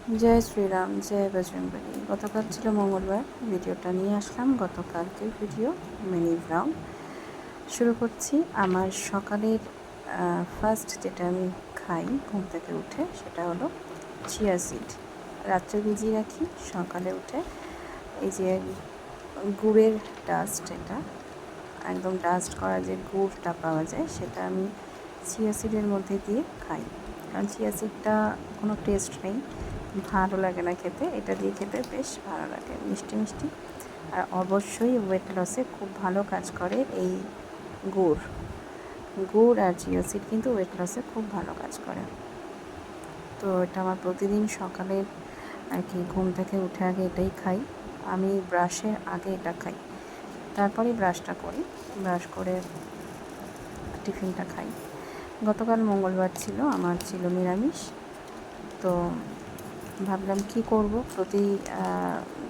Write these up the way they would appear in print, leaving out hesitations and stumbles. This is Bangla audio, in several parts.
জয় শ্রীরাম, জয় বজরংবলী। গতকাল ছিল মঙ্গলবার, ভিডিওটা নিয়ে আসলাম। গতকালকের ভিডিও মিনি ব্লগ শুরু করছি। আমার সকালের ফার্স্ট যেটা আমি খাই ঘুম থেকে উঠে সেটা হলো চিয়া সিড। রাত্রে ভিজিয়ে রাখি, সকালে উঠে এই যে গুড়ের ডাস্ট, এটা একদম ডাস্ট করা যে গুড়টা পাওয়া যায় সেটা আমি চিয়া সিডের মধ্যে দিয়ে খাই। কারণ চিয়া সিডটা কোনো টেস্ট নেই, ভালো লাগে না খেতে। এটা দিয়ে খেতে বেশ ভালো লাগে, মিষ্টি মিষ্টি। আর অবশ্যই ওয়েট লসে খুব ভালো কাজ করে এই গুড়। গুড় আর চিয়া সিড কিন্তু ওয়েট লসে খুব ভালো কাজ করে। তো এটা আমার প্রতিদিন সকালে আর কি ঘুম থেকে উঠে আগে এটাই খাই। আমি ব্রাশের আগে এটা খাই, তারপরেই ব্রাশটা করি। ব্রাশ করে টিফিনটা খাই। গতকাল মঙ্গলবার ছিল, আমার ছিল নিরামিষ। তো ভাবলাম কি করব,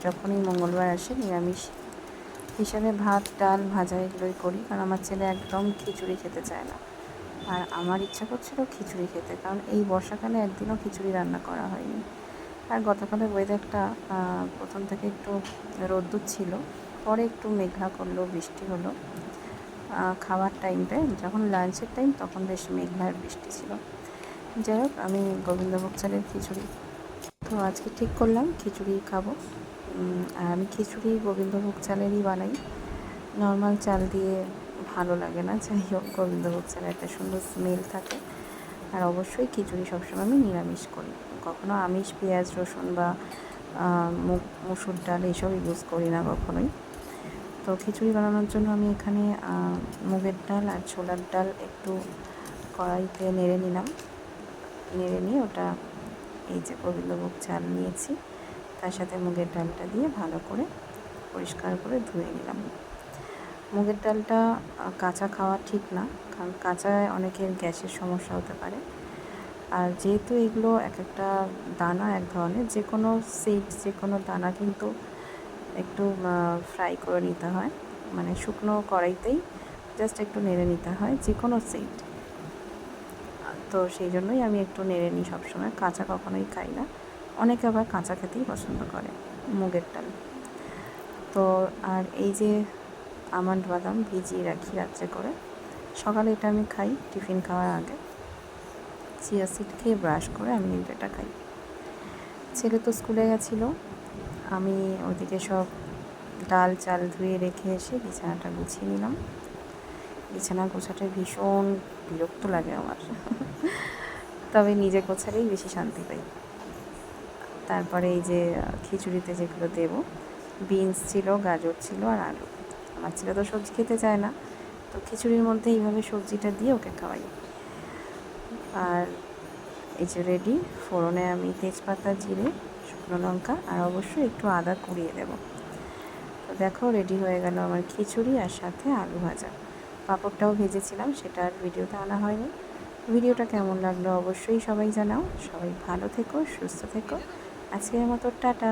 যখনই মঙ্গলবার আসে নিরামিষ হিসাবে ভাত, ডাল, ভাজা এগুলোই করি। কারণ আমার ছেলে একদম খিচুড়ি খেতে চায় না, আর আমার ইচ্ছা করছিল খিচুড়ি খেতে, কারণ এই বর্ষাকালে একদিনও খিচুড়ি রান্না করা হয়নি। আর গতকালের ওয়েদারটা প্রথম থেকে একটু রোদ্দুর ছিল, পরে একটু মেঘলা করলো, বৃষ্টি হলো। খাওয়ার টাইমটায় যখন লাঞ্চের টাইম তখন বেশ মেঘলা আর বৃষ্টি ছিল। যাই হোক, আমি গোবিন্দভোগ চালের খিচুড়ি, তো আজকে ঠিক করলাম খিচুড়ি খাবো। আর আমি খিচুড়ি গোবিন্দভোগ চালেরই বানাই, নর্মাল চাল দিয়ে ভালো লাগে না। যাই হোক, গোবিন্দভোগ চালের একটা সুন্দর স্মেল থাকে। আর অবশ্যই খিচুড়ি সবসময় আমি নিরামিষ করি, কখনো আমিষ পেঁয়াজ রসুন বা মুসুর ডাল এসব ইউজ করি না কখনোই। তো খিচুড়ি বানানোর জন্য আমি এখানে মুগের ডাল আর ছোলার ডাল একটু কড়াইতে নেড়ে নিলাম। নেড়ে নিয়ে ওটা এই যে গোবিন্দভোগ চাল নিয়েছি, তার সাথে মুগের ডালটা দিয়ে ভালো করে পরিষ্কার করে ধুয়ে নিলাম। মুগের ডালটা কাঁচা খাওয়া ঠিক না, কারণ কাঁচায় অনেকের গ্যাসের সমস্যা হতে পারে। আর যেহেতু এগুলো এক একটা দানা এক ধরনের, যে কোনো সিড, যে কোনো দানা কিন্তু একটু ফ্রাই করে নিতে হয়, মানে শুকনো কড়াইতেই জাস্ট একটু নেড়ে নিতে হয় যে কোনো সিড। তো সেই জন্যই আমি একটু নেড়ে নিই সবসময়, কাঁচা কখনোই খাই না। অনেকে আবার কাঁচা খেতেই পছন্দ করে মুগের ডাল। তো আর এই যে আমন্ড বাদাম ভিজিয়ে রাখি রাত্রে করে, সকালে এটা আমি খাই টিফিন খাওয়ার আগে। চিয়া সিড খেয়ে ব্রাশ করে আমি কিন্তু এটা খাই। ছেলে তো স্কুলে গেছিলো, আমি ওদিকে সব ডাল চাল ধুয়ে রেখে এসে বিছানাটা গুছিয়ে নিলাম। বিছানা গোছাতে ভীষণ বিরক্ত লাগে আমার, তবে নিজে গোছালেই বেশি শান্তি পাই। তারপরে এই যে খিচুড়িতে যেগুলো দেবো, বিনস ছিল, গাজর ছিল আর আলু। আমার ছেলে তো সবজি খেতে চায় না, তো খিচুড়ির মধ্যে এইভাবে সবজিটা দিয়ে ওকে খাওয়াই। আর এই যে রেডি, ফোড়নে আমি তেজপাতা, জিরে, শুকনো লঙ্কা আর অবশ্যই একটু আদা কুড়িয়ে দেবো। তো দেখো, রেডি হয়ে গেল আমার খিচুড়ি আর সাথে আলু ভাজা। পাঁপড়টাও ভেজেছিলাম, সেটা আর ভিডিওতে আনা হয়নি। ভিডিওটা কেমন লাগলো অবশ্যই সবাই জানাও। সবাই ভালো থেকো, সুস্থ থেকো। আজকের মতো টাটা।